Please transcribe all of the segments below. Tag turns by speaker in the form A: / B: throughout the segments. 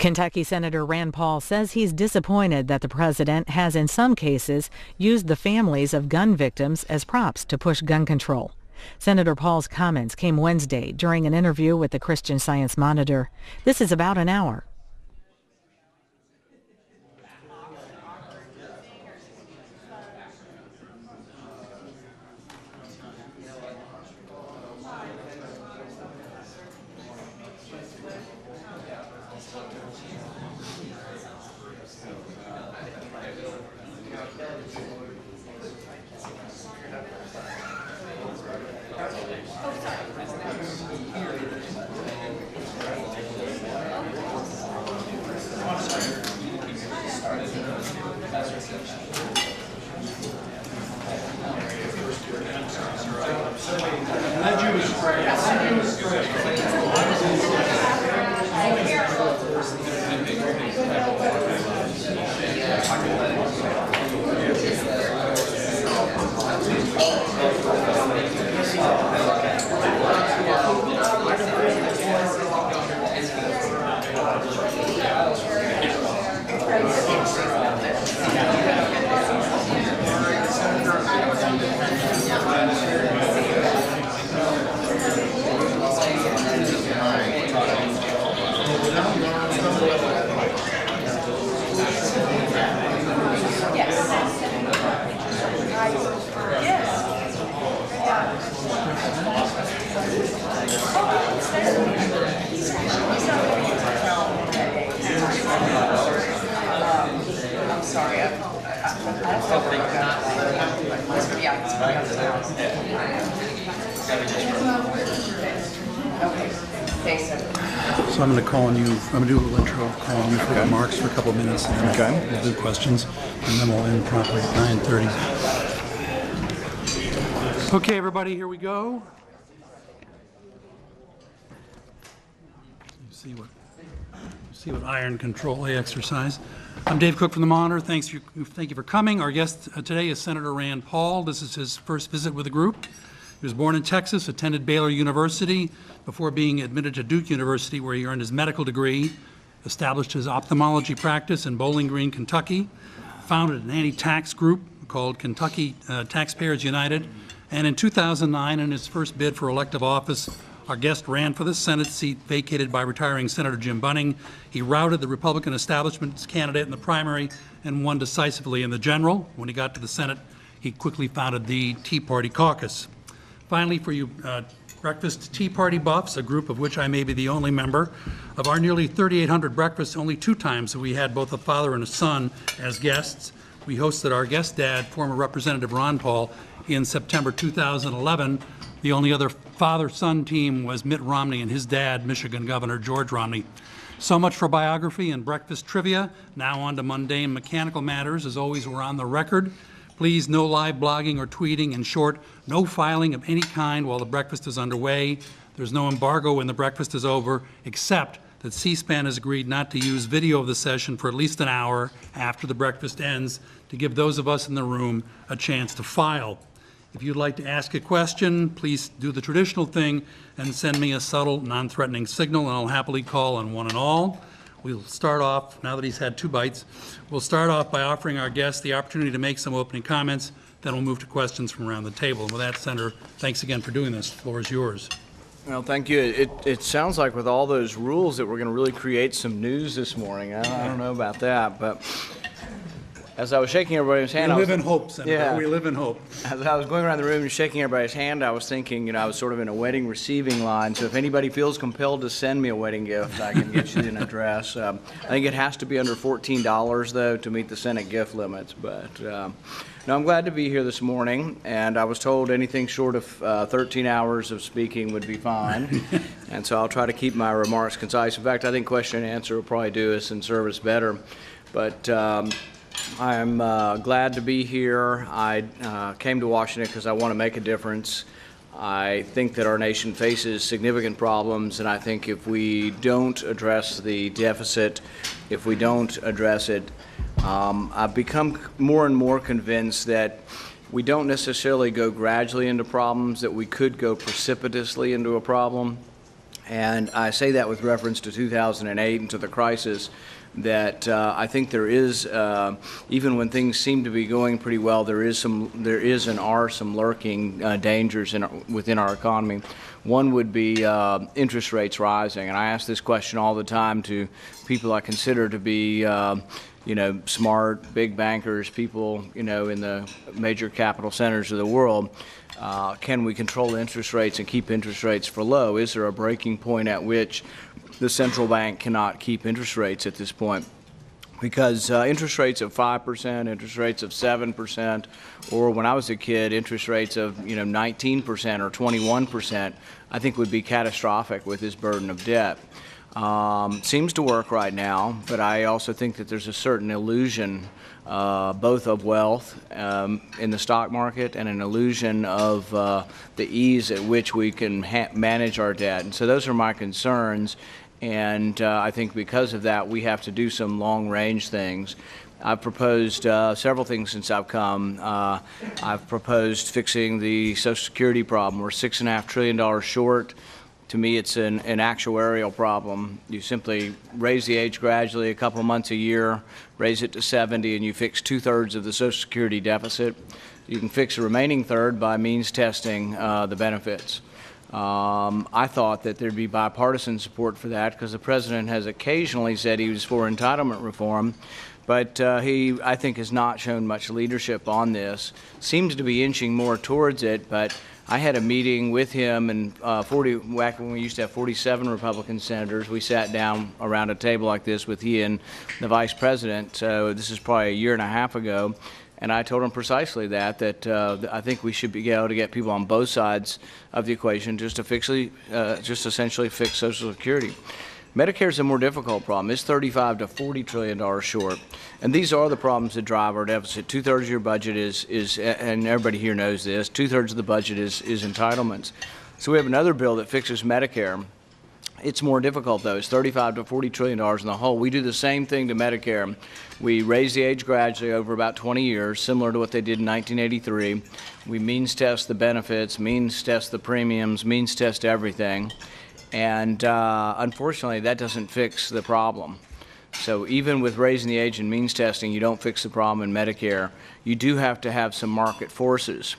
A: Kentucky Senator Rand Paul says he's disappointed that the president has in some cases used the families of gun victims as props to push gun control. Senator Paul's comments came Wednesday during an interview with the Christian Science Monitor. This is about an hour.
B: So I'm going to call on you. I'm going to do a little intro, call on you for remarks for a couple of minutes, and then we'll do questions, and then we'll end promptly at 9:30. Okay, everybody, here we go. See what iron control they exercise. I'm Dave Cook from the Monitor. Thank you for coming. Our guest today is Senator Rand Paul. This is his first visit with the group. He was born in Texas, attended Baylor University before being admitted to Duke University, where he earned his medical degree, established his ophthalmology practice in Bowling Green, Kentucky, founded an anti-tax group called Kentucky Taxpayers United, and in 2009, in his first bid for elective office, our guest ran for the Senate seat vacated by retiring Senator Jim Bunning. He routed the Republican establishment's candidate in the primary and won decisively in the general. When he got to the Senate, he quickly founded the Tea Party caucus. Finally, for you breakfast Tea Party buffs, a group of which I may be the only member, of our nearly 3,800 breakfasts, only 2 times we had both a father and a son as guests. We hosted our guest dad, former Representative Ron Paul, in September 2011. The only other father-son team was Mitt Romney and his dad, Michigan Governor George Romney. So much for biography and breakfast trivia. Now on to mundane mechanical matters. As always, we're on the record. Please, no live blogging or tweeting. In short, no filing of any kind while the breakfast is underway. There's no embargo when the breakfast is over, except that C-SPAN has agreed not to use video of the session for at least an hour after the breakfast ends to give those of us in the room a chance to file. If you'd like to ask a question, please do the traditional thing and send me a subtle, non-threatening signal, and I'll happily call on one and all. We'll start off, now that he's had 2 bites, we'll start off by offering our guests the opportunity to make some opening comments, then we'll move to questions from around the table. And with that, Senator, thanks again for doing this. The floor is yours.
C: Well, thank you. It sounds like with all those rules that we're going to really create some news this morning. I don't know about that, but as I was shaking everybody's hand,
B: We live in hope, Senator. Yeah. We live in hope.
C: As I was going around the room and shaking everybody's hand, I was thinking, I was sort of in a wedding receiving line. So if anybody feels compelled to send me a wedding gift, I can get you an address. I think it has to be under $14, though, to meet the Senate gift limits. But no, I'm glad to be here this morning. And I was told anything short of 13 hours of speaking would be fine. And so I'll try to keep my remarks concise. In fact, I think question and answer will probably do us and serve us better. But I'm glad to be here. I came to Washington because I want to make a difference. I think that our nation faces significant problems, and I think if we don't address the deficit, if we don't address it, I've become more and more convinced that we don't necessarily go gradually into problems, that we could go precipitously into a problem. And I say that with reference to 2008 and to the crisis, that I think there is, even when things seem to be going pretty well, there is and are some lurking dangers within our economy. One would be interest rates rising, and I ask this question all the time to people I consider to be smart, big bankers, people, in the major capital centers of the world. Can we control interest rates and keep interest rates for low? Is there a breaking point at which the central bank cannot keep interest rates at this point? Because interest rates of 5%, interest rates of 7%, or when I was a kid, interest rates of 19% or 21%, I think would be catastrophic with this burden of debt. Seems to work right now, but I also think that there's a certain illusion both of wealth in the stock market and an illusion of the ease at which we can manage our debt. And so those are my concerns, and I think because of that we have to do some long-range things. I've proposed several things since I've come. I've proposed fixing the Social Security problem. We're $6.5 trillion short. To me, it's an actuarial problem. You simply raise the age gradually a couple months a year, raise it to 70, and you fix 2/3 of the Social Security deficit. You can fix the remaining third by means testing the benefits. I thought that there'd be bipartisan support for that because the President has occasionally said he was for entitlement reform, but he, I think, has not shown much leadership on this. Seems to be inching more towards it, but I had a meeting with him, and back when we used to have 47 Republican senators, we sat down around a table like this with he and the Vice President. So this is probably a year and a half ago, and I told him precisely that I think we should be able to get people on both sides of the equation just to essentially fix Social Security. Medicare is a more difficult problem. It's $35 to $40 trillion short. And these are the problems that drive our deficit. 2/3 of your budget is, and everybody here knows this, 2/3 of the budget is entitlements. So we have another bill that fixes Medicare. It's more difficult, though. It's $35 to $40 trillion in the whole. We do the same thing to Medicare. We raise the age gradually over about 20 years, similar to what they did in 1983. We means test the benefits, means test the premiums, means test everything. And unfortunately, that doesn't fix the problem. So even with raising the age and means testing, you don't fix the problem in Medicare. You do have to have some market forces.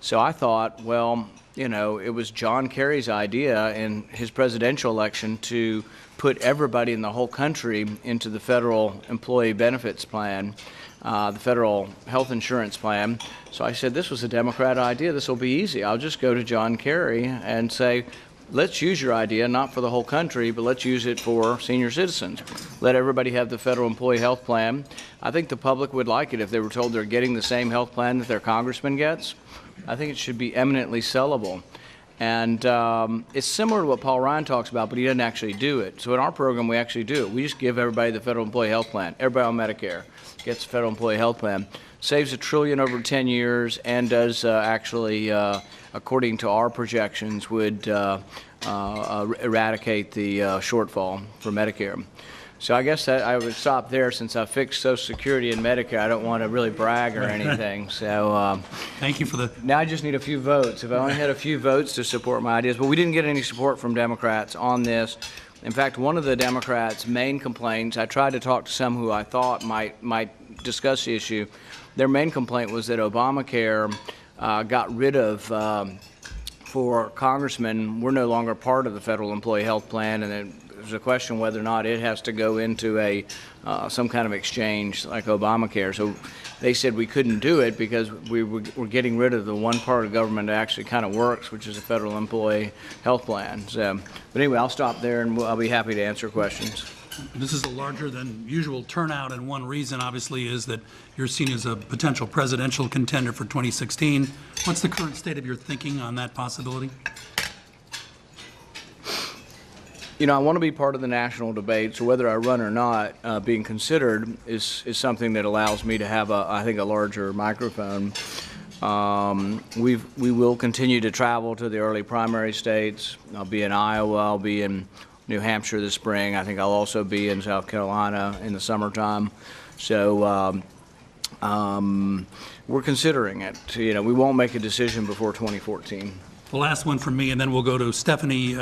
C: So I thought, well, it was John Kerry's idea in his presidential election to put everybody in the whole country into the federal employee benefits plan, the federal health insurance plan. So I said, this was a Democrat idea. This will be easy. I'll just go to John Kerry and say, let's use your idea, not for the whole country, but let's use it for senior citizens. Let everybody have the federal employee health plan. I think the public would like it if they were told they're getting the same health plan that their congressman gets. I think it should be eminently sellable. And it's similar to what Paul Ryan talks about, but he doesn't actually do it. So in our program, we actually do it. We just give everybody the federal employee health plan. Everybody on Medicare gets the federal employee health plan. Saves $1 trillion over 10 years and does actually, according to our projections, would eradicate the shortfall for Medicare. So I guess that I would stop there since I fixed Social Security and Medicare. I don't want to really brag or anything. So
B: thank you for the.
C: Now I just need a few votes. If I only had a few votes to support my ideas, but we didn't get any support from Democrats on this. In fact, one of the Democrats' main complaints, I tried to talk to some who I thought might discuss the issue. Their main complaint was that Obamacare got rid of, for congressmen, we're no longer part of the federal employee health plan, and then there's a question whether or not it has to go into some kind of exchange like Obamacare. So they said we couldn't do it because we're getting rid of the one part of government that actually kind of works, which is the federal employee health plan. So, but anyway, I'll stop there and I'll be happy to answer questions.
B: This is a larger than usual turnout, and one reason obviously is that you're seen as a potential presidential contender for 2016. What's the current state of your thinking on that possibility?
C: I want to be part of the national debate, so whether I run or not, being considered is something that allows me to have, I think, a larger microphone. We will continue to travel to the early primary states. I'll be in Iowa. I'll be in New Hampshire this spring. I think I'll also be in South Carolina in the summertime. So we're considering it. We won't make a decision before 2014.
B: The last one from me, and then we'll go to Stephanie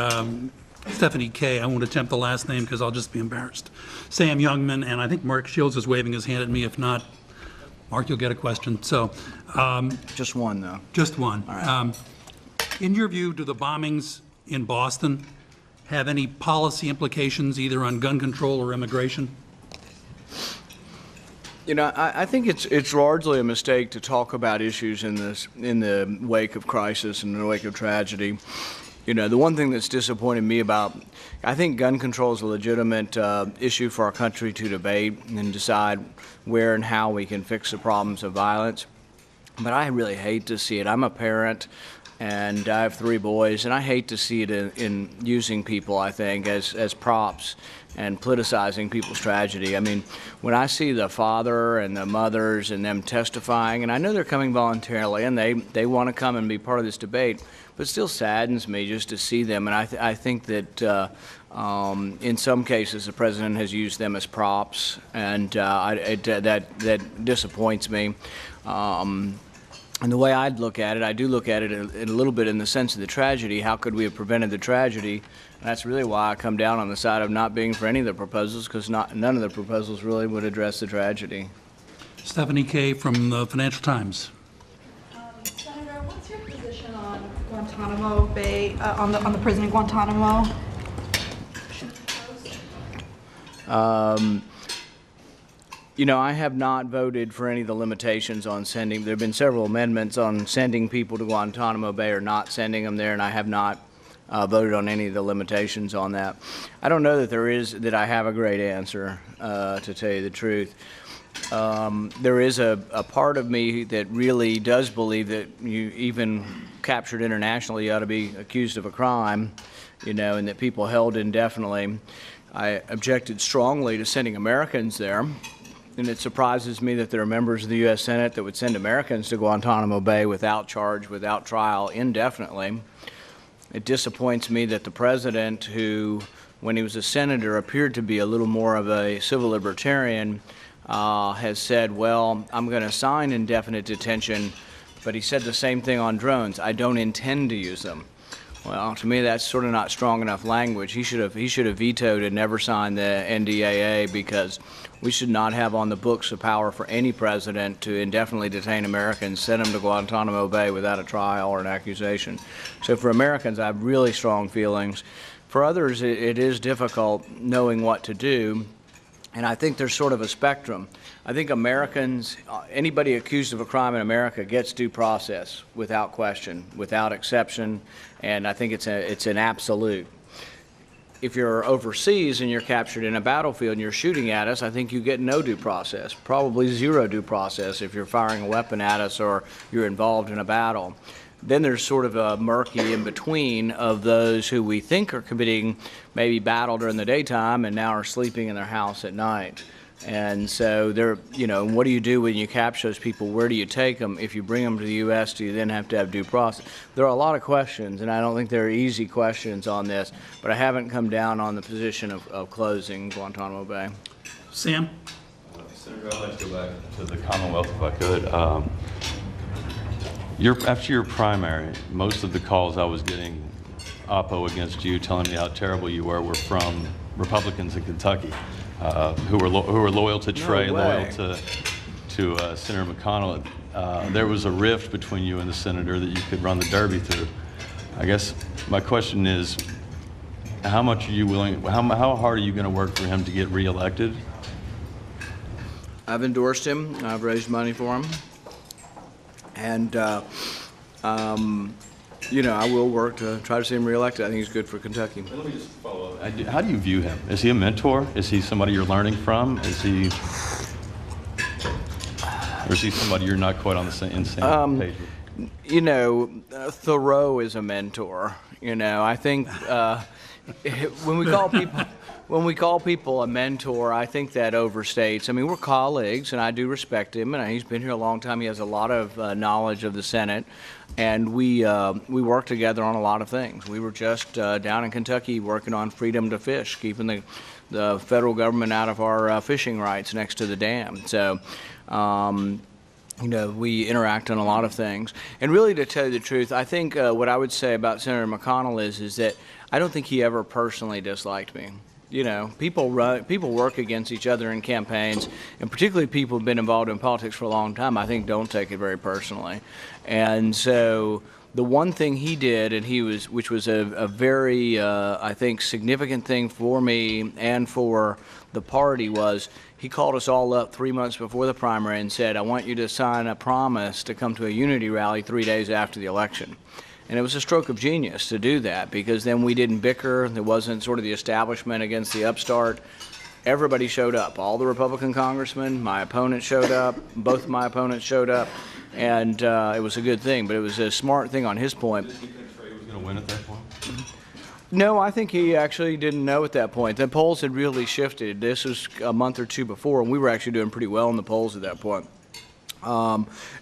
B: Stephanie K., I won't attempt the last name because I'll just be embarrassed. Sam Youngman, and I think Mark Shields is waving his hand at me. If not, Mark, you'll get a question. So,
C: Just one, though.
B: just one. In your view, do the bombings in Boston have any policy implications either on gun control or immigration?
C: You know, I think it's largely a mistake to talk about issues in the wake of crisis and in the wake of tragedy. You know, the one thing that's disappointed me about, I think gun control is a legitimate issue for our country to debate and decide where and how we can fix the problems of violence. But I really hate to see it. I'm a parent, and I have 3 boys, and I hate to see it in using people, I think, as props and politicizing people's tragedy. I mean, when I see the father and the mothers and them testifying, and I know they're coming voluntarily, and they want to come and be part of this debate, but it still saddens me just to see them. And I think that in some cases the president has used them as props, and that disappoints me. And the way I'd look at it, I do look at it a little bit in the sense of the tragedy. How could we have prevented the tragedy? And that's really why I come down on the side of not being for any of the proposals, because none of the proposals really would address the tragedy.
B: Stephanie K. from the Financial Times.
D: Senator, what's your position on Guantanamo Bay, on the prison in Guantanamo?
C: You know, I have not voted for any of the limitations on sending. There have been several amendments on sending people to Guantanamo Bay or not sending them there, and I have not voted on any of the limitations on that. I don't know that I have a great answer, to tell you the truth. There is a part of me that really does believe that you even captured internationally, you ought to be accused of a crime, you know, and that people held indefinitely. I objected strongly to sending Americans there. And it surprises me that there are members of the U.S. Senate that would send Americans to Guantanamo Bay without charge, without trial, indefinitely. It disappoints me that the president, who, when he was a senator, appeared to be a little more of a civil libertarian, has said, well, I'm going to sign indefinite detention, but he said the same thing on drones. I don't intend to use them. Well, to me, that's sort of not strong enough language. He should have vetoed and never signed the NDAA, because we should not have on the books the power for any president to indefinitely detain Americans, send them to Guantanamo Bay without a trial or an accusation. So for Americans, I have really strong feelings. For others, it is difficult knowing what to do. And I think there's sort of a spectrum. I think Americans, anybody accused of a crime in America gets due process without question, without exception, and I think it's an absolute. If you're overseas and you're captured in a battlefield and you're shooting at us, I think you get no due process, probably zero due process if you're firing a weapon at us or you're involved in a battle. Then there's sort of a murky in between of those who we think are committing maybe battle during the daytime and now are sleeping in their house at night. And so they're, you know, what do you do when you capture those people? Where do you take them? If you bring them to the U.S., do you then have to have due process? There are a lot of questions, and I don't think there are easy questions on this, but I haven't come down on the position of closing Guantanamo Bay.
B: Sam?
E: Senator, I'd like to go back to the Commonwealth if I could. After your primary, most of the calls I was getting oppo against you, telling me how terrible you were from Republicans in Kentucky who were loyal to Trey, loyal to Senator McConnell. There was a rift between you and the senator that you could run the derby through. I guess my question is, how much are you willing? How hard are you going to work for him to get reelected?
C: I've endorsed him. I've raised money for him. And, you know, I will work to try to see him reelected. I think he's good for Kentucky.
E: Let me just follow up. How do you view him? Is he a mentor? Is he somebody you're learning from? Or is he somebody you're not quite on the same page with?
C: You know, Thoreau is a mentor. You know, I think when we call people a mentor, I think that overstates. I mean, we're colleagues, and I do respect him, and he's been here a long time. He has a lot of knowledge of the Senate, and we work together on a lot of things. We were just down in Kentucky working on freedom to fish, keeping the federal government out of our fishing rights next to the dam. So, you know, we interact on a lot of things. And really, to tell you the truth, I think what I would say about Senator McConnell is that I don't think he ever personally disliked me. You know, people work against each other in campaigns, and particularly people who've been involved in politics for a long time, I think don't take it very personally. And so the one thing he did, which was a very, I think, significant thing for me and for the party, was he called us all up 3 months before the primary and said, I want you to sign a promise to come to a unity rally 3 days after the election. And it was a stroke of genius to do that, because then we didn't bicker. There wasn't sort of the establishment against the upstart. Everybody showed up. All the Republican congressmen, my opponent showed up, both of my opponents showed up, and it was a good thing. But it was a smart thing on his point.
E: Did he think Trey was going to win at that point?
C: No, I think he actually didn't know at that point. The polls had really shifted. This was a month or two before, and we were actually doing pretty well in the polls at that point.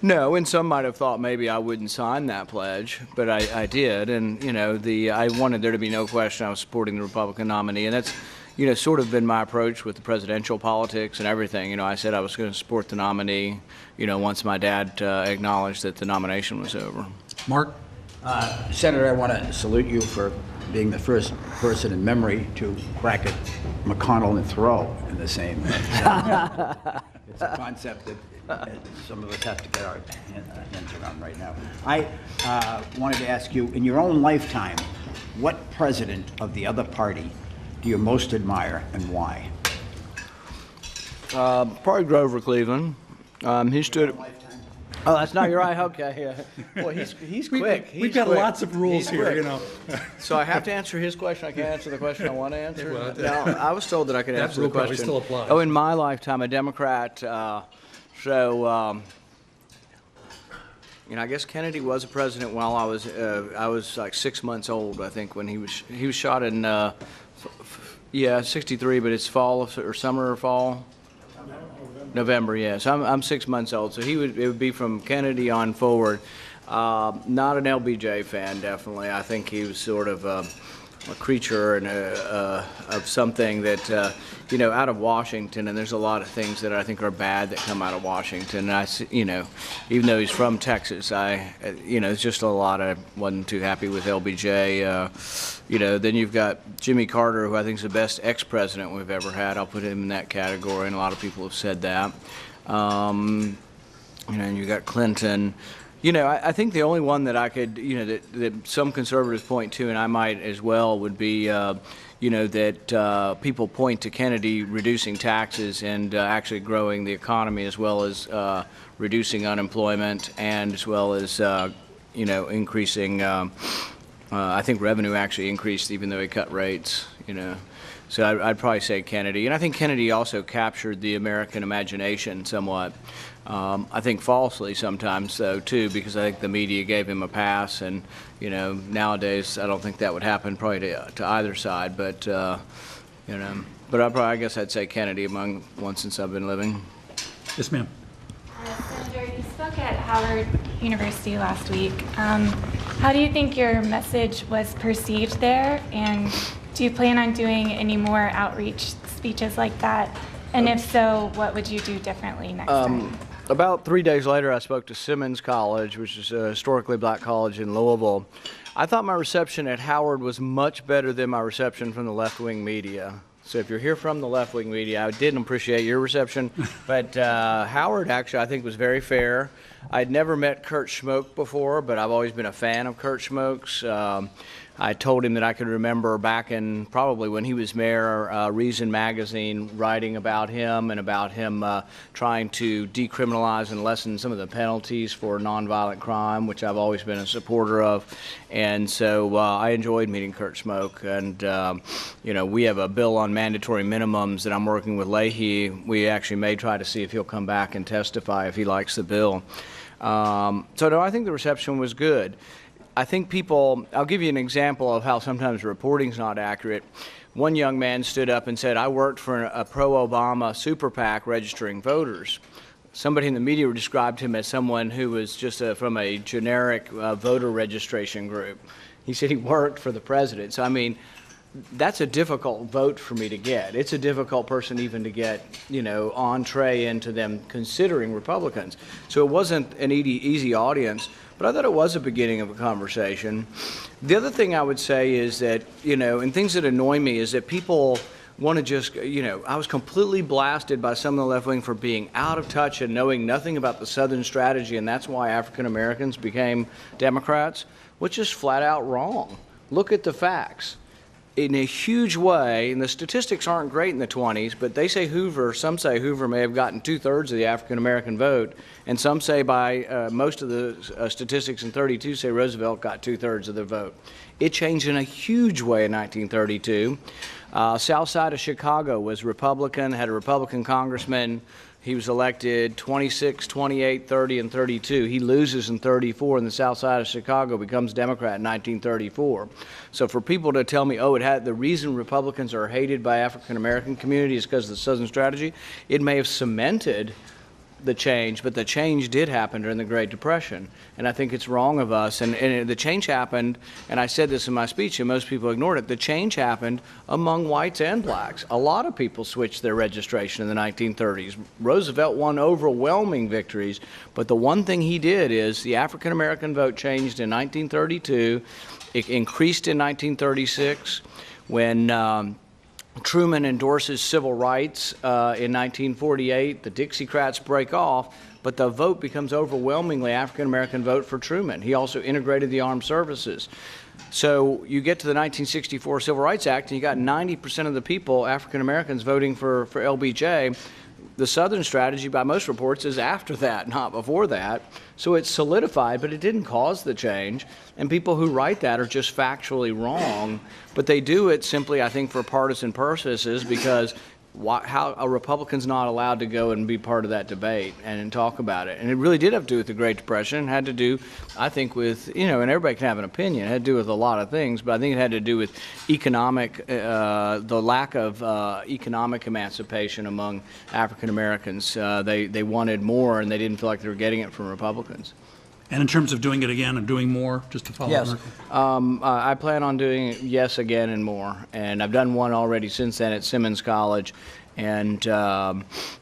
C: No, and some might have thought maybe I wouldn't sign that pledge, but I did, and you know, I wanted there to be no question I was supporting the Republican nominee, and that's, you know, sort of been my approach with the presidential politics and everything. You know, I said I was going to support the nominee, you know, once my dad acknowledged that the nomination was over.
B: Mark?
F: Senator, I want to salute you for being the first person in memory to bracket McConnell and Thoreau in the same sentence. It's a concept that some of us have to get our hands around right now. I wanted to ask you, in your own lifetime, what president of the other party do you most admire and why?
C: Probably Grover Cleveland. He stood. Oh, that's not your eye. Okay, yeah. Well, he's quick.
B: We've got
C: quick.
B: lots of rules
C: He's
B: here,
C: quick.
B: you know.
C: So I have to answer his question. I can't answer the question I want to answer.
B: Well,
C: No, I was told that I could
B: that
C: answer
B: rule
C: the
B: probably
C: question.
B: still applies.
C: Oh, in my lifetime, a Democrat. You know, I guess Kennedy was a president while I was like 6 months old, I think, when he was shot in 63, but it's fall or summer or fall. November, yes. I'm 6 months old, so it would be from Kennedy on forward. Not an LBJ fan, definitely. I think he was sort of a creature and of something that, you know, out of Washington, and there's a lot of things that I think are bad that come out of Washington. And you know, even though he's from Texas, you know, it's just a lot. I wasn't too happy with LBJ. You know, then you've got Jimmy Carter, who I think is the best ex-president we've ever had. I'll put him in that category, and a lot of people have said that. You know, and you got Clinton. You know, I think the only one that I could, you know, that some conservatives point to, and I might as well, would be, you know, that people point to Kennedy reducing taxes and actually growing the economy, as well as reducing unemployment, and as well as, you know, increasing, I think revenue actually increased even though he cut rates, you know. So I'd probably say Kennedy. And I think Kennedy also captured the American imagination somewhat. I think falsely sometimes, though, too, because I think the media gave him a pass. And, you know, nowadays I don't think that would happen probably to either side. But, you know, but I guess I'd say Kennedy among ones since I've been living.
B: Yes, ma'am.
G: Senator, you spoke at Howard University last week. How do you think your message was perceived there? And do you plan on doing any more outreach speeches like that? And if so, what would you do differently next time?
C: About 3 days later, I spoke to Simmons College, which is a historically black college in Louisville. I thought my reception at Howard was much better than my reception from the left-wing media. So if you're here from the left-wing media, I didn't appreciate your reception. But Howard, actually, I think was very fair. I'd never met Kurt Schmoke before, but I've always been a fan of Kurt Schmoke's. I told him that I could remember back in probably when he was mayor, Reason magazine writing about him and about him trying to decriminalize and lessen some of the penalties for nonviolent crime, which I've always been a supporter of. And so I enjoyed meeting Kurt Schmoke. And, you know, we have a bill on mandatory minimums that I'm working with Leahy. We actually may try to see if he'll come back and testify if he likes the bill. So, no, I think the reception was good. I think people, I'll give you an example of how sometimes reporting's not accurate. One young man stood up and said, I worked for a pro-Obama super PAC registering voters. Somebody in the media described him as someone who was just from a generic voter registration group. He said he worked for the president. So, I mean, that's a difficult vote for me to get. It's a difficult person even to get, entree into them considering Republicans. So it wasn't an easy audience, but I thought it was a beginning of a conversation. The other thing I would say is that, and things that annoy me is that people want to just, I was completely blasted by some of the left wing for being out of touch and knowing nothing about the Southern strategy, and that's why African Americans became Democrats, which is flat out wrong. Look at the facts. In a huge way, and the statistics aren't great in the 20s, but some say Hoover may have gotten 2/3 of the African American vote, and some say by most of the statistics in 32 say Roosevelt got 2/3 of the vote. It changed in a huge way in 1932. South side of Chicago was Republican, had a Republican congressman. He was elected 26, 28, 30, and 32. He loses in 34 in the south side of Chicago, becomes Democrat in 1934. So for people to tell me, the reason Republicans are hated by African American community is because of the Southern strategy, it may have cemented the change, but the change did happen during the Great Depression. And I think it's wrong of us. And the change happened, and I said this in my speech, and most people ignored it, the change happened among whites and blacks. A lot of people switched their registration in the 1930s. Roosevelt won overwhelming victories, but the one thing he did is the African American vote changed in 1932. It increased in 1936 when Truman endorses civil rights in 1948. The Dixiecrats break off, but the vote becomes overwhelmingly African-American vote for Truman. He also integrated the armed services. So you get to the 1964 Civil Rights Act, and you got 90% of the people, African-Americans, voting for LBJ. The Southern strategy, by most reports, is after that, not before that. So it's solidified, but it didn't cause the change. And people who write that are just factually wrong. But they do it simply, I think, for partisan purposes, because how a Republican's not allowed to go and be part of that debate and talk about it. And it really did have to do with the Great Depression. It had to do, I think, with, and everybody can have an opinion. It had to do with a lot of things, but I think it had to do with the lack of economic emancipation among African Americans. They wanted more, and they didn't feel like they were getting it from Republicans.
B: And in terms of doing it again and doing more, just to follow
C: Yes.
B: Murphy?
C: I plan on doing it, yes, again and more. And I've done one already since then at Simmons College. And,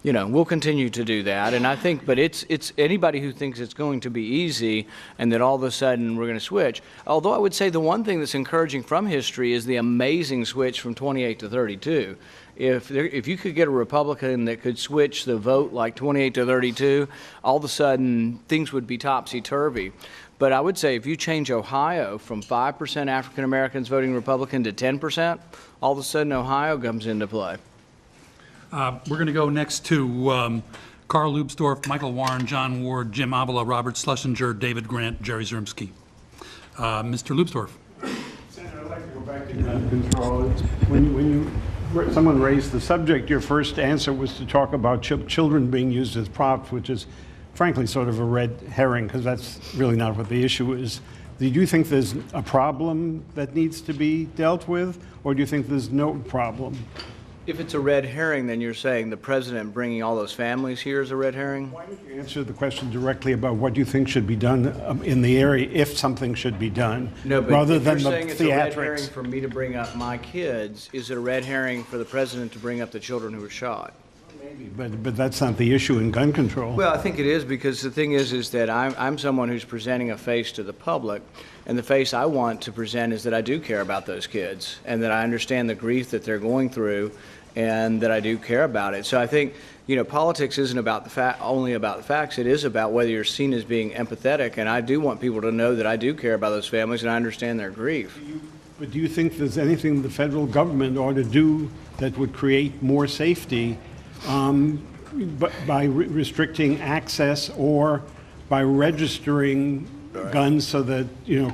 C: we'll continue to do that. And I think, but it's anybody who thinks it's going to be easy and that all of a sudden we're going to switch. Although I would say the one thing that's encouraging from history is the amazing switch from 28 to 32. If you could get a Republican that could switch the vote like 28 to 32, all of a sudden things would be topsy-turvy. But I would say if you change Ohio from 5% African Americans voting Republican to 10%, all of a sudden Ohio comes into play.
B: We're going to go next to Carl Lubsdorff, Michael Warren, John Ward, Jim Avila, Robert Schlesinger, David Grant, Jerry Zrimsky. Mr. Lubsdorff.
H: Senator, I'd like to go back to gun control. When someone raised the subject, your first answer was to talk about children being used as props, which is frankly sort of a red herring, because that's really not what the issue is. Do you think there's a problem that needs to be dealt with, or do you think there's no problem?
C: If it's a red herring, then you're saying the president bringing all those families here is a red herring?
H: Why don't you answer the question directly about what you think should be done in the area, if something should be done,
C: No, but
H: rather
C: if
H: than
C: you're
H: the
C: saying it's a red herring
H: theatrics?
C: for me to bring up my kids, is it a red herring for the president to bring up the children who were shot?
H: But that's not the issue in gun control.
C: Well, I think it is, because the thing is that I'm someone who's presenting a face to the public, and the face I want to present is that I do care about those kids, and that I understand the grief that they're going through, and that I do care about it. So I think, politics isn't about only about the facts. It is about whether you're seen as being empathetic, and I do want people to know that I do care about those families and I understand their grief.
H: But do you think there's anything the federal government ought to do that would create more safety by restricting access or by registering guns so that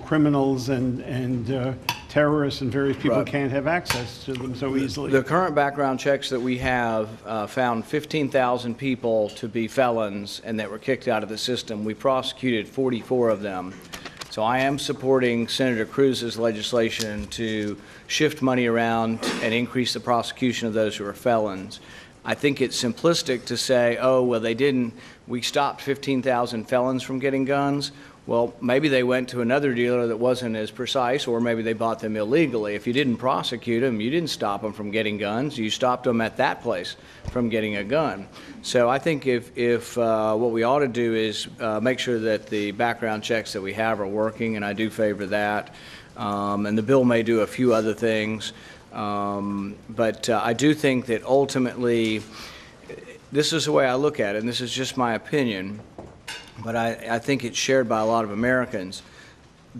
H: criminals and terrorists and various people can't have access to them so easily?
C: The current background checks that we have found 15,000 people to be felons and that were kicked out of the system. We prosecuted 44 of them. So I am supporting Senator Cruz's legislation to shift money around and increase the prosecution of those who are felons. I think it's simplistic to say, we stopped 15,000 felons from getting guns. Well, maybe they went to another dealer that wasn't as precise, or maybe they bought them illegally. If you didn't prosecute them, you didn't stop them from getting guns. You stopped them at that place from getting a gun. So I think if what we ought to do is make sure that the background checks that we have are working, and I do favor that. And the bill may do a few other things. But I do think that ultimately, this is the way I look at it, and this is just my opinion, but I think it's shared by a lot of Americans.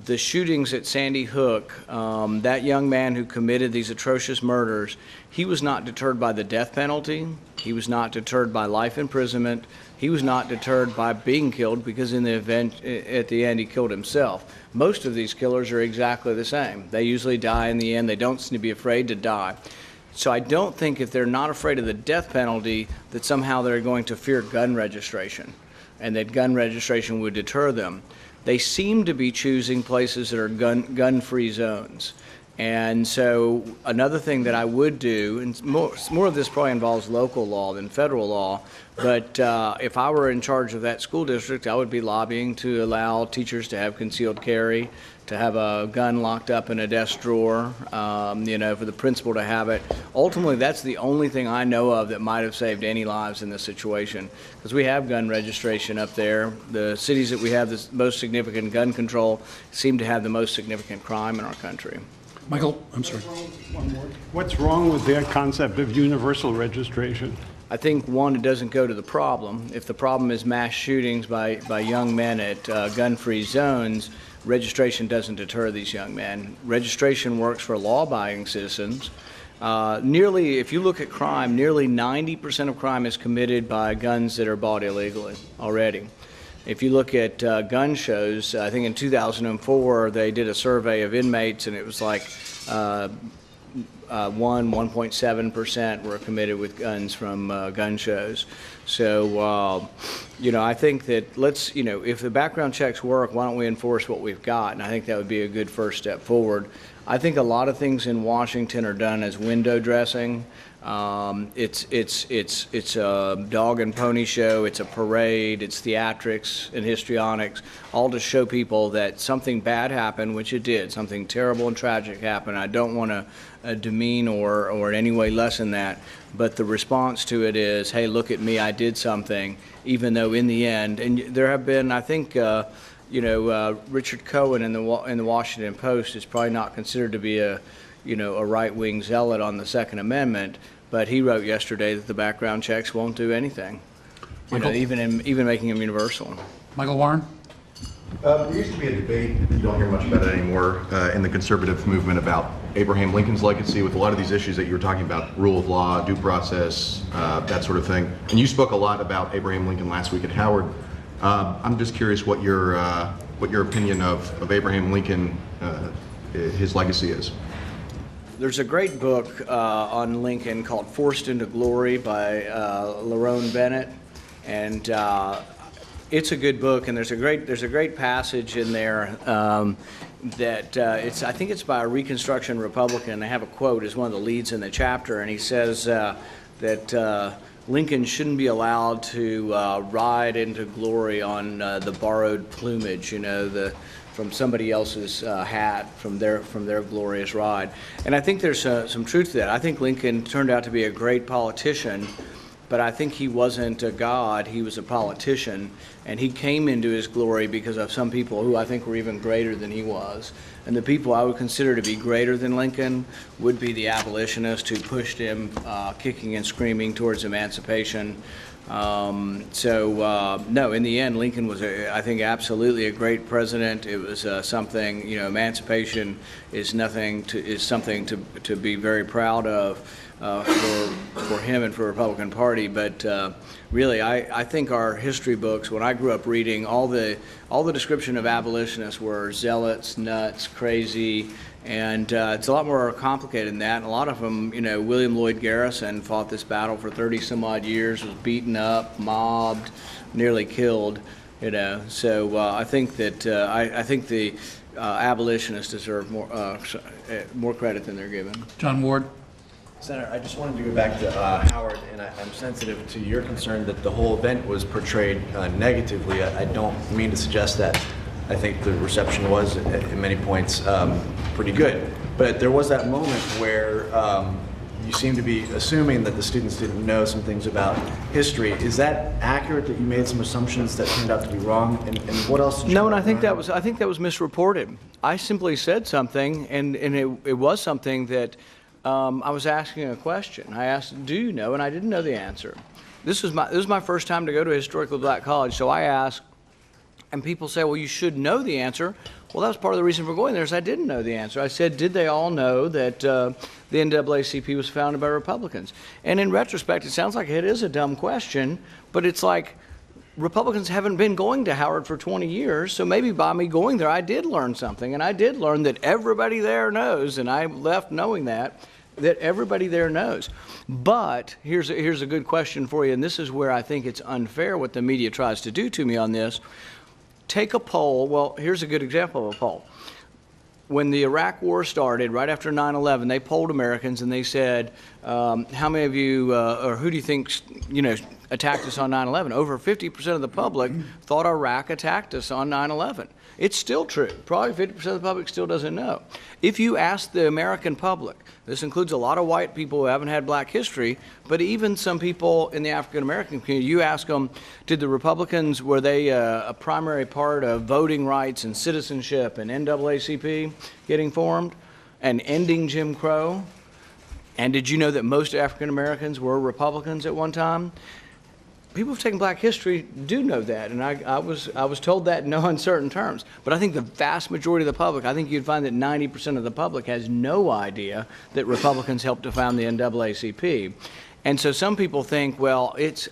C: The shootings at Sandy Hook, that young man who committed these atrocious murders, he was not deterred by the death penalty. He was not deterred by life imprisonment. He was not deterred by being killed, because in the event, at the end, he killed himself. Most of these killers are exactly the same. They usually die in the end. They don't seem to be afraid to die. So I don't think if they're not afraid of the death penalty that somehow they're going to fear gun registration, and that gun registration would deter them. They seem to be choosing places that are gun-free zones. And so another thing that I would do, and more of this probably involves local law than federal law, but if I were in charge of that school district, I would be lobbying to allow teachers to have concealed carry, to have a gun locked up in a desk drawer, for the principal to have it. Ultimately, that's the only thing I know of that might have saved any lives in this situation, because we have gun registration up there. The cities that we have the most significant gun control seem to have the most significant crime in our country.
B: Michael, I'm sorry.
H: One more. What's wrong with that concept of universal registration?
C: I think, one, it doesn't go to the problem. If the problem is mass shootings by young men at gun-free zones, registration doesn't deter these young men. Registration works for law-abiding citizens. If you look at crime, nearly 90% of crime is committed by guns that are bought illegally already. If you look at gun shows, I think in 2004 they did a survey of inmates, and it was like 1.7% were committed with guns from gun shows. So, I think that if the background checks work, why don't we enforce what we've got? And I think that would be a good first step forward. I think a lot of things in Washington are done as window dressing. It's a dog and pony show, it's a parade, it's theatrics and histrionics, all to show people that something bad happened, which it did, something terrible and tragic happened. I don't want to demean or in any way lessen that, but the response to it is, hey, look at me, I did something, even though in the end, and there have been, I think, Richard Cohen in the Washington Post is probably not considered to be a right-wing zealot on the Second Amendment, but he wrote yesterday that the background checks won't do anything, even making them universal.
B: Michael Warren?
I: There used to be a debate, you don't hear much about it anymore, in the conservative movement about Abraham Lincoln's legacy with a lot of these issues that you were talking about, rule of law, due process, that sort of thing. And you spoke a lot about Abraham Lincoln last week at Howard. I'm just curious what your opinion of Abraham Lincoln, his legacy is.
C: There's a great book on Lincoln called Forced into Glory by Lerone Bennett, and it's a good book. And there's a great passage in there that I think it's by a Reconstruction Republican. They have a quote as one of the leads in the chapter, and he says that Lincoln shouldn't be allowed to ride into glory on the borrowed plumage, from somebody else's hat, from their glorious ride. And I think there's some truth to that. I think Lincoln turned out to be a great politician, but I think he wasn't a god, he was a politician, and he came into his glory because of some people who I think were even greater than he was. And the people I would consider to be greater than Lincoln would be the abolitionists who pushed him kicking and screaming towards emancipation. No, in the end, Lincoln was, I think, absolutely a great president. It was something, emancipation is something to be very proud of for him and for the Republican Party. But really, I think our history books, when I grew up reading, all the description of abolitionists were zealots, nuts, crazy. And it's a lot more complicated than that. And a lot of them, William Lloyd Garrison fought this battle for 30 some odd years, was beaten up, mobbed, nearly killed, So I think that I think the abolitionists deserve more credit than they're given.
B: John Ward?
J: Senator, I just wanted to go back to Howard, and I'm sensitive to your concern that the whole event was portrayed negatively. I don't mean to suggest that. I think the reception was, at many points, pretty good. But there was that moment where you seem to be assuming that the students didn't know some things about history. Is that accurate, that you made some assumptions that turned out to be wrong? And what else did you
C: No, and
J: learn?
C: I think that was misreported. I simply said something, and it was something that I was asking a question. I asked, "Do you know?" And I didn't know the answer. This was my first time to go to a historically black college, so I asked, and people say, "Well, you should know the answer." Well, that was part of the reason for going there, is I didn't know the answer. I said, did they all know that the NAACP was founded by Republicans? And in retrospect, it sounds like it is a dumb question, but it's like Republicans haven't been going to Howard for 20 years, so maybe by me going there, I did learn something. And I did learn that everybody there knows, and I left knowing that everybody there knows. But here's a good question for you, and this is where I think it's unfair what the media tries to do to me on this. Take a poll. Well, here's a good example of a poll. When the Iraq War started, right after 9/11, they polled Americans and they said, how many of you, or who do you think, attacked us on 9/11? Over 50% of the public thought Iraq attacked us on 9/11. It's still true. Probably 50% of the public still doesn't know. If you ask the American public, this includes a lot of white people who haven't had black history, but even some people in the African American community, you ask them, did the Republicans, were they a primary part of voting rights and citizenship and NAACP getting formed and ending Jim Crow? And did you know that most African Americans were Republicans at one time? People who've taken black history do know that, and I was told that in no uncertain terms. But I think the vast majority of the public, I think you'd find that 90% of the public has no idea that Republicans helped to found the NAACP. And so some people think, well, it's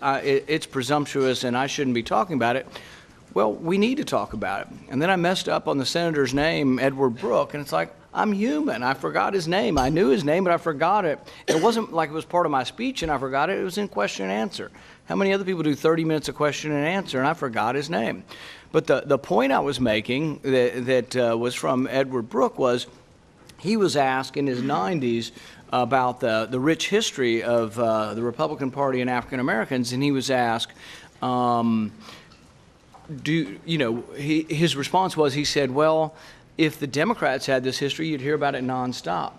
C: presumptuous and I shouldn't be talking about it. Well, we need to talk about it. And then I messed up on the senator's name, Edward Brooke, and it's like, I'm human. I forgot his name. I knew his name, but I forgot it. It wasn't like it was part of my speech and I forgot it. It was in question and answer. How many other people do 30 minutes of question and answer, and I forgot his name? But the point I was making that was from Edward Brooke was he was asked in his 90s about the rich history of the Republican Party and African Americans, and he was asked, his response was, he said, well, if the Democrats had this history, you'd hear about it nonstop.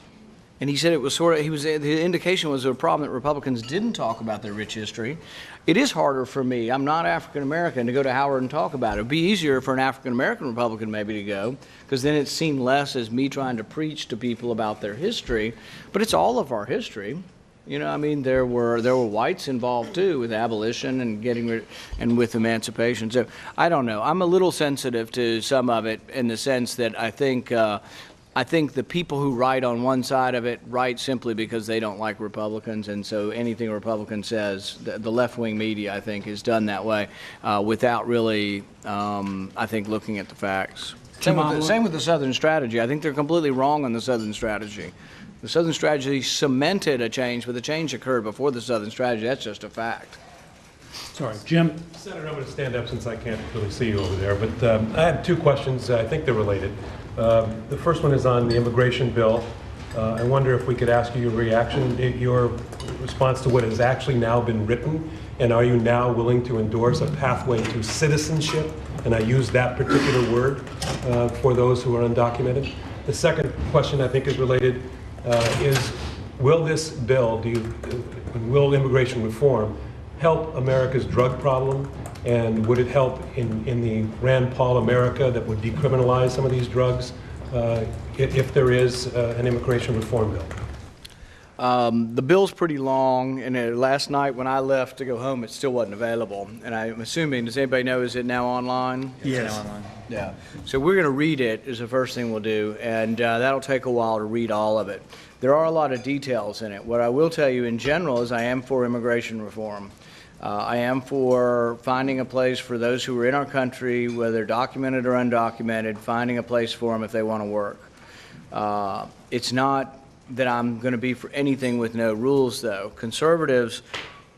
C: And he said it was the indication was a problem that Republicans didn't talk about their rich history. It is harder for me. I'm not African American to go to Howard and talk about it. It'd be easier for an African American Republican maybe to go, because then it's seen less as me trying to preach to people about their history. But it's all of our history. There were whites involved too with abolition and with emancipation. So I don't know. I'm a little sensitive to some of it in the sense that I think the people who write on one side of it write simply because they don't like Republicans, and so anything a Republican says, the left-wing media, I think, is done that way without really, I think, looking at the facts. Same with the Southern strategy. I think they're completely wrong on the Southern strategy. The Southern strategy cemented a change, but the change occurred before the Southern strategy. That's just a fact.
B: Sorry, Jim.
K: Senator, I'm going to stand up since I can't really see you over there, but I have two questions. I think they're related. The first one is on the immigration bill. I wonder if we could ask you your reaction, your response to what has actually now been written, and are you now willing to endorse a pathway to citizenship? And I use that particular word for those who are undocumented. The second question I think is related is, will this bill, will immigration reform help America's drug problem? And would it help in the Rand Paul America that would decriminalize some of these drugs if there is an immigration reform bill?
C: The bill's pretty long, and last night when I left to go home, it still wasn't available. And I'm assuming, does anybody know, is it now online?
K: Yes.
C: It's now online. Yeah. So we're going to read it is the first thing we'll do, and that'll take a while to read all of it. There are a lot of details in it. What I will tell you in general is I am for immigration reform. I am for finding a place for those who are in our country, whether documented or undocumented, finding a place for them if they want to work. It's not that I'm going to be for anything with no rules, though. Conservatives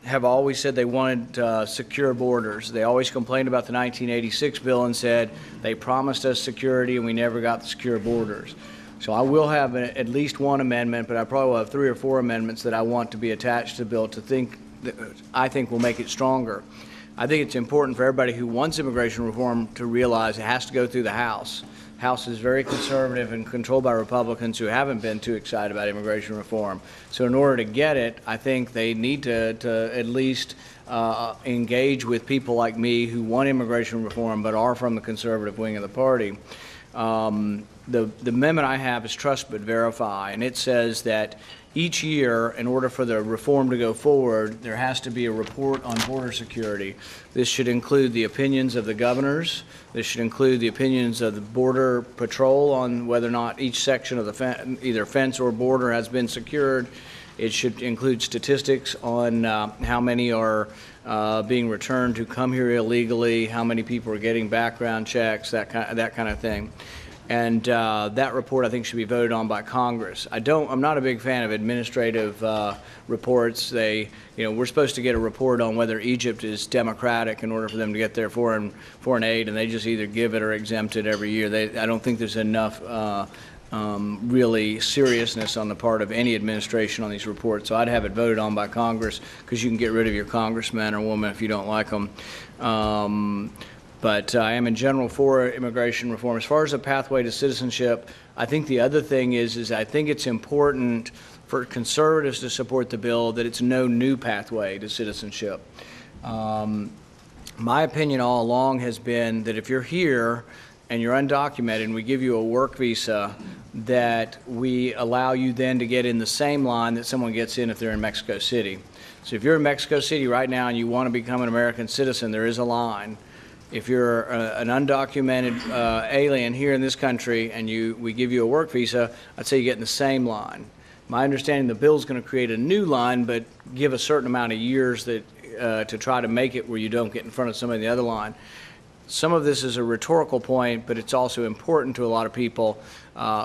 C: have always said they wanted secure borders. They always complained about the 1986 bill and said they promised us security and we never got the secure borders. So I will have at least one amendment, but I probably will have 3 or 4 amendments that I want to be attached to the bill I think will make it stronger. I think it's important for everybody who wants immigration reform to realize it has to go through the House. House is very conservative and controlled by Republicans who haven't been too excited about immigration reform. So in order to get it, I think they need to at least engage with people like me who want immigration reform but are from the conservative wing of the party. The amendment I have is trust but verify, and it says that each year, in order for the reform to go forward, there has to be a report on border security. This should include the opinions of the governors. This should include the opinions of the Border Patrol on whether or not each section of the either fence or border has been secured. It should include statistics on how many are being returned who come here illegally, how many people are getting background checks, that kind of thing. And that report, I think, should be voted on by Congress. I'm not a big fan of administrative reports. We're supposed to get a report on whether Egypt is democratic in order for them to get their foreign aid, and they just either give it or exempt it every year. I don't think there's enough really seriousness on the part of any administration on these reports. So I'd have it voted on by Congress, because you can get rid of your congressman or woman if you don't like them. But I am in general for immigration reform. As far as a pathway to citizenship, I think the other thing is I think it's important for conservatives to support the bill that it's no new pathway to citizenship. My opinion all along has been that if you're here and you're undocumented and we give you a work visa, that we allow you then to get in the same line that someone gets in if they're in Mexico City. So if you're in Mexico City right now and you want to become an American citizen, there is a line. If you're an undocumented alien here in this country and we give you a work visa, I'd say you get in the same line. My understanding, the bill is going to create a new line, but give a certain amount of years that to try to make it where you don't get in front of somebody in the other line. Some of this is a rhetorical point, but it's also important to a lot of people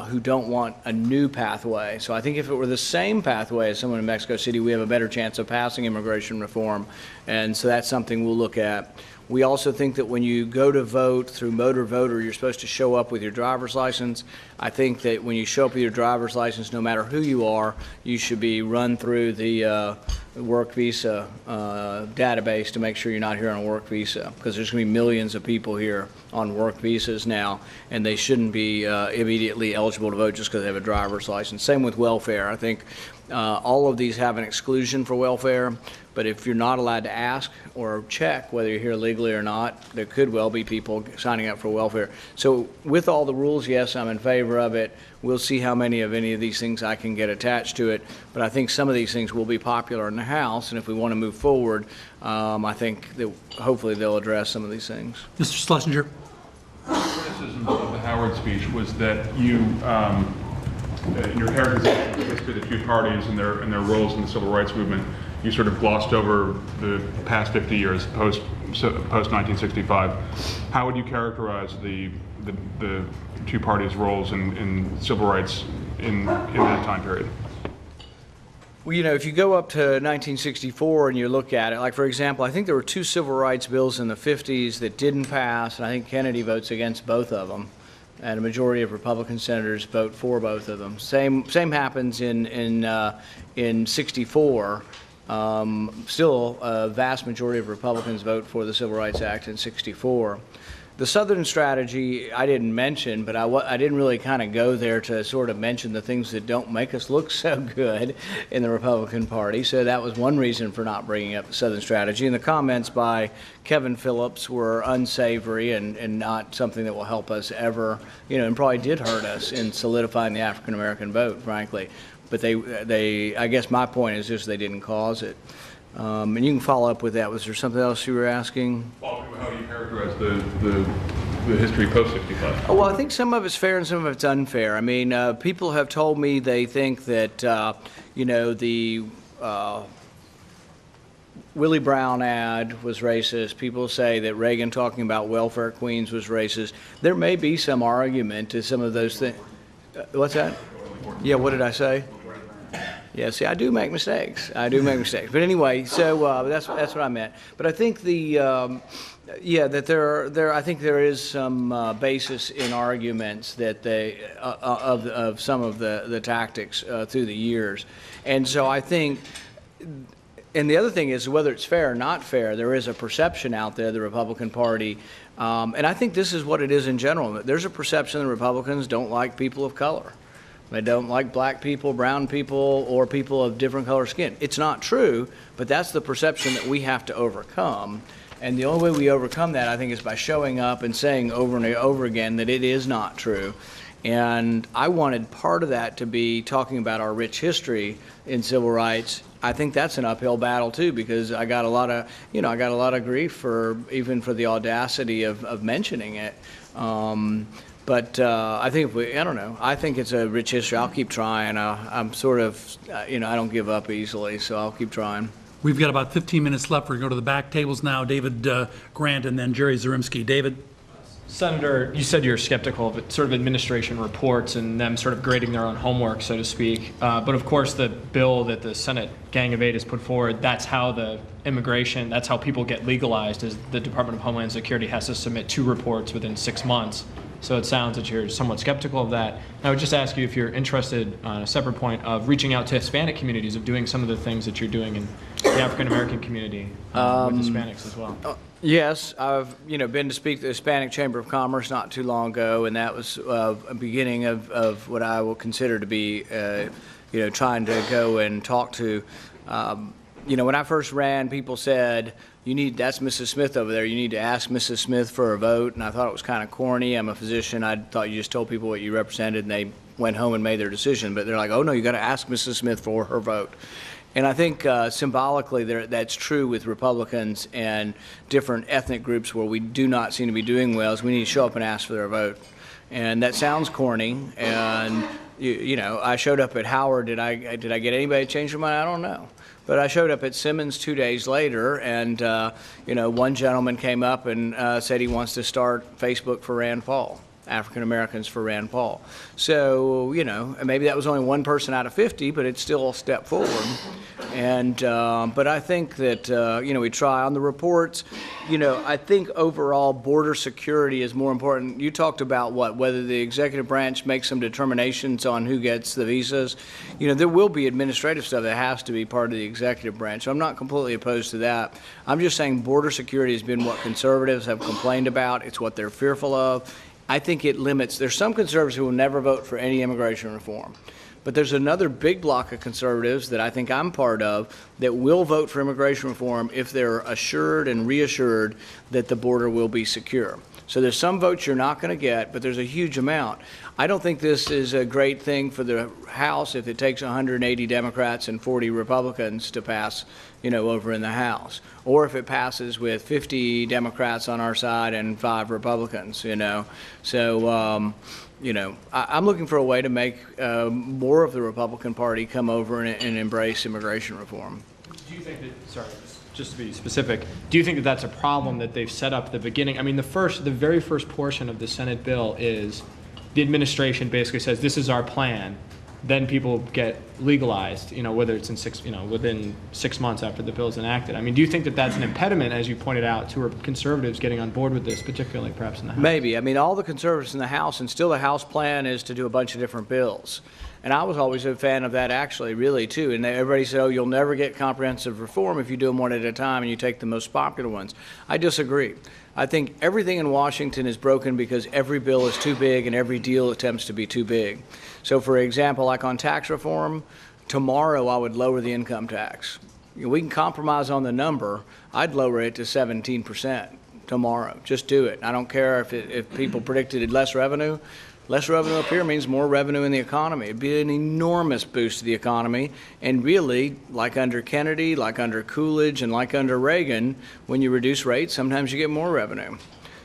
C: who don't want a new pathway. So I think if it were the same pathway as someone in Mexico City, we have a better chance of passing immigration reform. And so that's something we'll look at. We also think that when you go to vote through Motor Voter, you're supposed to show up with your driver's license. I think that when you show up with your driver's license, no matter who you are, you should be run through the work visa database to make sure you're not here on a work visa, because there's going to be millions of people here on work visas now, and they shouldn't be immediately eligible to vote just because they have a driver's license. Same with welfare. I think all of these have an exclusion for welfare, but if you're not allowed to ask or check whether you're here legally or not, there could well be people signing up for welfare. So with all the rules, yes, I'm in favor of it. We'll see how many of any of these things I can get attached to it, but I think some of these things will be popular in the House, and if we want to move forward, I think that hopefully they'll address some of these things.
B: Mr. Schlesinger.
L: Criticism of the Howard speech was that you, in your characterization of the history of the two parties and their roles in the civil rights movement, you sort of glossed over the past 50 years, post 1965. How would you characterize the two parties' roles in civil rights in that time period?
C: Well, if you go up to 1964 and you look at it, like for example, I think there were two civil rights bills in the 50s that didn't pass, and I think Kennedy votes against both of them, and a majority of Republican senators vote for both of them. Same happens in 64. Still, a vast majority of Republicans vote for the Civil Rights Act in 64. The Southern strategy I didn't mention, but I didn't really kind of go there to sort of mention the things that don't make us look so good in the Republican Party. So that was one reason for not bringing up the Southern strategy. And the comments by Kevin Phillips were unsavory and not something that will help us ever, and probably did hurt us in solidifying the African American vote, frankly. But I guess my point is just they didn't cause it. And you can follow up with that. Was there something else you were asking?
L: How do you characterize the history post-65?
C: Well, I think some of it's fair and some of it's unfair. I mean, people have told me they think that, the Willie Brown ad was racist. People say that Reagan talking about welfare queens was racist. There may be some argument to some of those things. What's that? Yeah, what did I say? Yeah, see, I do make mistakes. But anyway, so that's what I meant. But I think that I think there is some basis in arguments that of some of the tactics through the years, and so I think And the other thing is, whether it's fair or not fair, there is a perception out there, the Republican Party, and I think this is what it is in general. There's a perception that Republicans don't like people of color. They don't like black people, brown people, or people of different color skin. It's not true, but that's the perception that we have to overcome. And the only way we overcome that, I think, is by showing up and saying over and over again that it is not true. And I wanted part of that to be talking about our rich history in civil rights. I think that's an uphill battle too, because I got a lot of grief for even for the audacity of mentioning it. But I think I don't know. I think it's a rich history. I'll keep trying. I'm sort of, I don't give up easily, so I'll keep trying.
B: We've got about 15 minutes left. We're going to go to the back tables now. David Grant and then Jerry Zaremski. David?
M: Senator, you said you're skeptical of sort of administration reports and them sort of grading their own homework, so to speak. But of course, the bill that the Senate Gang of Eight has put forward, that's how that's how people get legalized, is the Department of Homeland Security has to submit 2 reports within 6 months. So it sounds that you're somewhat skeptical of that. I would just ask you if you're interested, on a separate point, of reaching out to Hispanic communities, of doing some of the things that you're doing in the African American community with Hispanics as well.
C: Yes, I've been to speak to the Hispanic Chamber of Commerce not too long ago, and that was a beginning of what I will consider to be trying to go and talk to. When I first ran, people said, that's Mrs. Smith over there. You need to ask Mrs. Smith for a vote. And I thought it was kind of corny. I'm a physician. I thought you just told people what you represented and they went home and made their decision. But they're like, oh, no, you got to ask Mrs. Smith for her vote. And I think symbolically that's true with Republicans and different ethnic groups where we do not seem to be doing well, is we need to show up and ask for their vote. And that sounds corny. And, I showed up at Howard. Did I get anybody to change their mind? I don't know. But I showed up at Simmons 2 days later, and one gentleman came up and said he wants to start Facebook for Rand Paul, African Americans for Rand Paul. So maybe that was only one person out of 50, but it's still a step forward. And but I think that we try on the reports. I think overall border security is more important. You talked about whether the executive branch makes some determinations on who gets the visas. There will be administrative stuff that has to be part of the executive branch. So I'm not completely opposed to that. I'm just saying border security has been what conservatives have complained about. It's what they're fearful of. I think it limits. There's some conservatives who will never vote for any immigration reform. But there's another big block of conservatives that I think I'm part of that will vote for immigration reform if they're assured and reassured that the border will be secure. So there's some votes you're not going to get, but there's a huge amount. I don't think this is a great thing for the House if it takes 180 Democrats and 40 Republicans to pass, over in the House, or if it passes with 50 Democrats on our side and 5 Republicans, So, I'm looking for a way to make more of the Republican Party come over and embrace immigration reform.
M: Do you think that, just to be specific, do you think that that's a problem that they've set up at the beginning? I mean, the very first portion of the Senate bill is the administration basically says, this is our plan. Then people get legalized, whether it's within 6 months after the bill is enacted. I mean, do you think that that's an impediment, as you pointed out, to conservatives getting on board with this, particularly perhaps in the House?
C: Maybe. I mean, all the conservatives in the House, and still the House plan is to do a bunch of different bills. And I was always a fan of that, actually, really, too. And everybody said, oh, you'll never get comprehensive reform if you do them one at a time and you take the most popular ones. I disagree. I think everything in Washington is broken because every bill is too big and every deal attempts to be too big. So, for example, like on tax reform, tomorrow I would lower the income tax. We can compromise on the number. I'd lower it to 17% tomorrow. Just do it. I don't care if people predicted less revenue. Less revenue up here means more revenue in the economy. It'd be an enormous boost to the economy. And really, like under Kennedy, like under Coolidge, and like under Reagan, when you reduce rates, sometimes you get more revenue.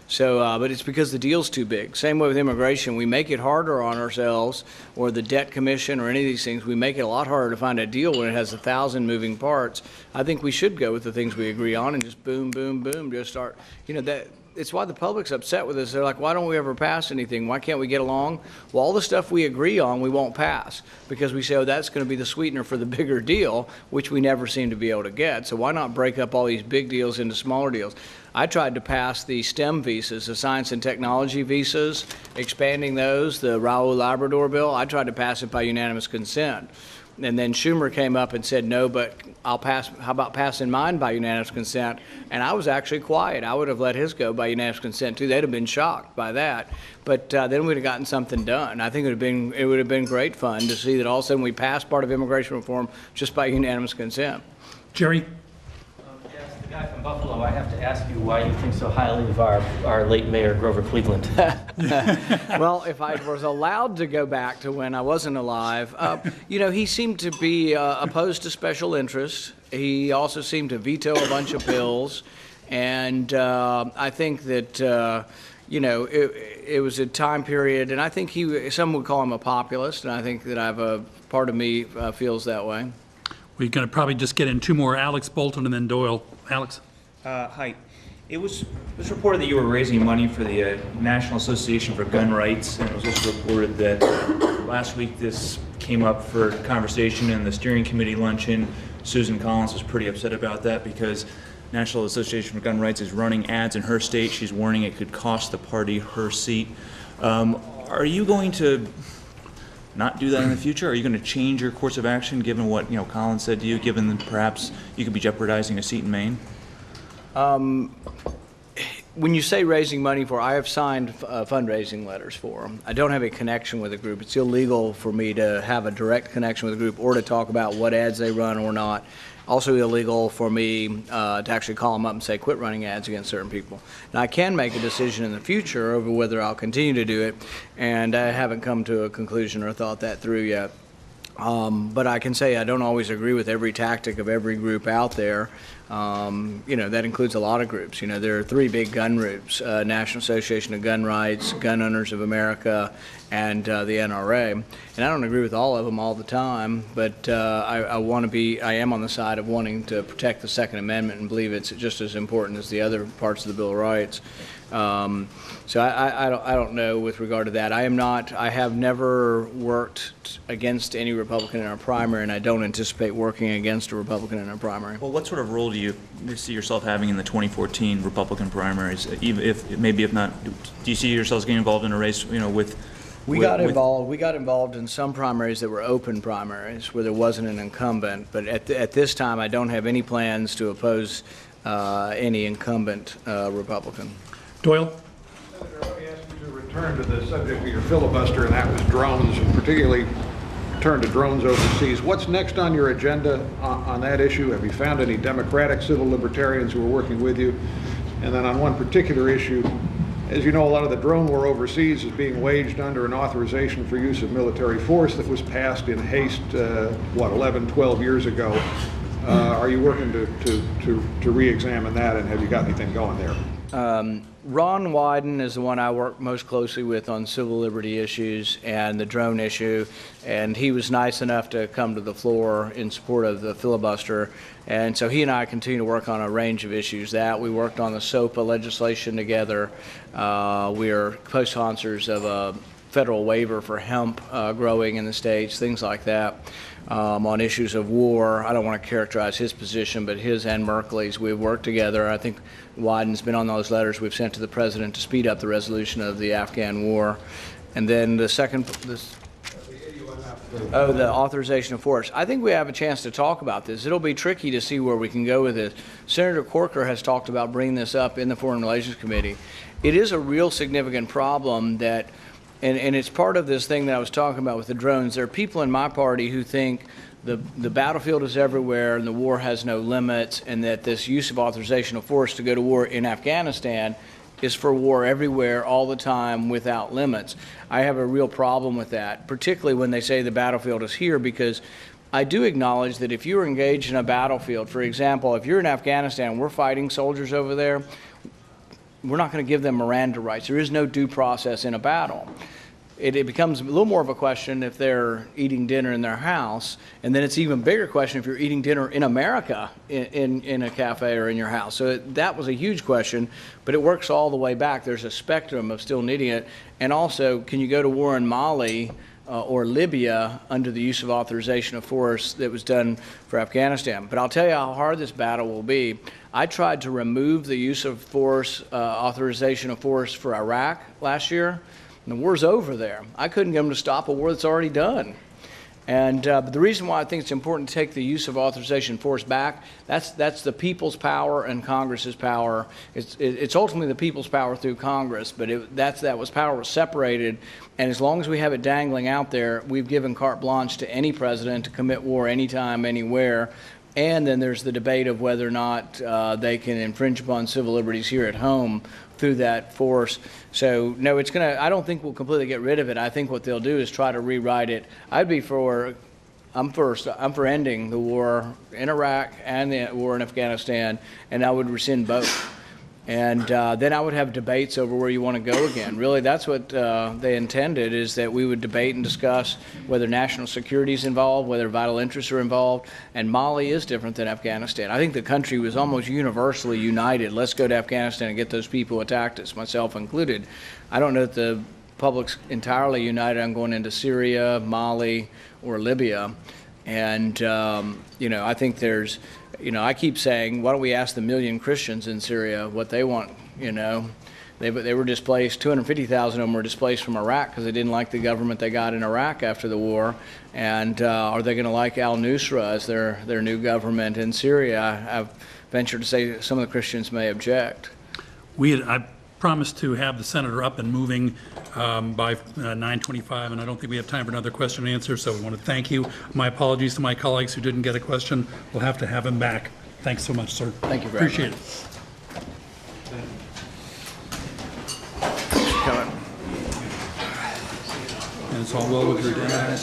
C: So, but it's because the deal's too big. Same way with immigration. We make it harder on ourselves, or the debt commission, or any of these things. We make it a lot harder to find a deal when it has 1,000 moving parts. I think we should go with the things we agree on and just boom, boom, boom, just start, it's why the public's upset with us. They're like, why don't we ever pass anything? Why can't we get along? Well, all the stuff we agree on, we won't pass because we say, oh, that's going to be the sweetener for the bigger deal, which we never seem to be able to get. So why not break up all these big deals into smaller deals? I tried to pass the STEM visas, the science and technology visas, expanding those, the Raul Labrador bill. I tried to pass it by unanimous consent. And then Schumer came up and said, no, but how about passing mine by unanimous consent? And I was actually quiet. I would have let his go by unanimous consent too. They'd have been shocked by that. But then we'd have gotten something done. I think it would have been great fun to see that all of a sudden we passed part of immigration reform just by unanimous consent.
B: Jerry?
N: Yes, the guy from Buffalo, I have to ask you why you think so highly of our late mayor, Grover Cleveland.
C: Well, if I was allowed to go back to when I wasn't alive, he seemed to be opposed to special interests. He also seemed to veto a bunch of bills. And I think that, it was a time period, and I think some would call him a populist, and I think that a part of me feels that way.
B: We're going to probably just get in two more, Alex Bolton and then Doyle. Alex?
O: Hi. It was reported that you were raising money for the National Association for Gun Rights, and it was also reported that last week this came up for conversation in the steering committee luncheon. Susan Collins was pretty upset about that because National Association for Gun Rights is running ads in her state. She's warning it could cost the party her seat. Are you going to not do that in the future? Are you going to change your course of action given what Collins said to you, given that perhaps you could be jeopardizing a seat in Maine?
C: When you say raising money I have signed fundraising letters for them. I don't have a connection with a group. It's illegal for me to have a direct connection with a group or to talk about what ads they run or not. Also illegal for me to actually call them up and say, quit running ads against certain people. Now, I can make a decision in the future over whether I'll continue to do it, and I haven't come to a conclusion or thought that through yet. But I can say I don't always agree with every tactic of every group out there. That includes a lot of groups. There are three big gun groups, National Association of Gun Rights, Gun Owners of America, and the NRA. And I don't agree with all of them all the time, but I am on the side of wanting to protect the Second Amendment and believe it's just as important as the other parts of the Bill of Rights. So I don't know with regard to that. I have never worked against any Republican in our primary, and I don't anticipate working against a Republican in our primary.
O: Well, what sort of role do you see yourself having in the 2014 Republican primaries? Even if not, do you see yourselves getting involved in a race, with?
C: We got involved in some primaries that were open primaries where there wasn't an incumbent, but at this time I don't have any plans to oppose any incumbent Republican.
B: Doyle?
P: Senator, let me ask you to return to the subject of your filibuster, and that was drones, and particularly turn to drones overseas. What's next on your agenda on that issue? Have you found any Democratic civil libertarians who are working with you? And then on one particular issue, as you know, a lot of the drone war overseas is being waged under an authorization for use of military force that was passed in haste, 11, 12 years ago. Are you working to re-examine that, and have you got anything going there?
C: Ron Wyden is the one I work most closely with on civil liberty issues and the drone issue, and he was nice enough to come to the floor in support of the filibuster. And so he and I continue to work on a range of issues. We worked on the SOPA legislation together. We are co-sponsors of a federal waiver for hemp growing in the states, things like that. On issues of war, I don't want to characterize his position, but his and Merkley's, we've worked together. I think Wyden's been on those letters we've sent to the president to speed up the resolution of the Afghan war. And then the authorization of force. I think we have a chance to talk about this. It'll be tricky to see where we can go with this. Senator Corker has talked about bringing this up in the Foreign Relations Committee. It is a real significant problem that And it's part of this thing that I was talking about with the drones. There are people in my party who think the battlefield is everywhere and the war has no limits, and that this use of authorization of force to go to war in Afghanistan is for war everywhere, all the time, without limits. I have a real problem with that, particularly when they say the battlefield is here, because I do acknowledge that if you're engaged in a battlefield, for example, if you're in Afghanistan and we're fighting soldiers over there, we're not going to give them Miranda rights. There is no due process in a battle. It becomes a little more of a question if they're eating dinner in their house, and then it's an even bigger question if you're eating dinner in America in a cafe or in your house. So that was a huge question, but it works all the way back. There's a spectrum of still needing it. And also, can you go to war in Mali or Libya under the use of authorization of force that was done for Afghanistan? But I'll tell you how hard this battle will be. I tried to remove the use of force, authorization of force for Iraq last year. And the war's over there. I couldn't get them to stop a war that's already done. And but the reason why I think it's important to take the use of authorization force back, that's the people's power and Congress's power. It's ultimately the people's power through Congress, but power was separated. And as long as we have it dangling out there, we've given carte blanche to any president to commit war anytime, anywhere. And then there's the debate of whether or not they can infringe upon civil liberties here at home through that force. So no, I don't think we'll completely get rid of it. I think what they'll do is try to rewrite it. I'm for ending the war in Iraq and the war in Afghanistan, and I would rescind both. And then I would have debates over where you want to go again. Really, that's what they intended, is that we would debate and discuss whether national security is involved, whether vital interests are involved. And Mali is different than Afghanistan. I think the country was almost universally united. Let's go to Afghanistan and get those people who attacked us, myself included. I don't know that the public's entirely united on going into Syria, Mali, or Libya. And, I think there's, I keep saying, why don't we ask the million Christians in Syria what they want, They were displaced, 250,000 of them were displaced from Iraq because they didn't like the government they got in Iraq after the war. And are they going to like al-Nusra as their new government in Syria? I've ventured to say some of the Christians may object.
B: I promised to have the senator up and moving by 9:25, and I don't think we have time for another question and answer, so we want to thank you. My apologies to my colleagues who didn't get a question. We'll have to have him back. Thanks so much, sir.
C: Thank you very much.
B: Appreciate it. And it's all well with your dad.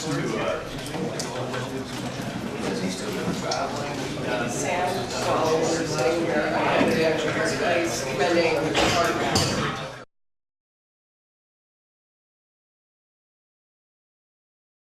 Q: Sam, while we're sitting here, I had to actually spending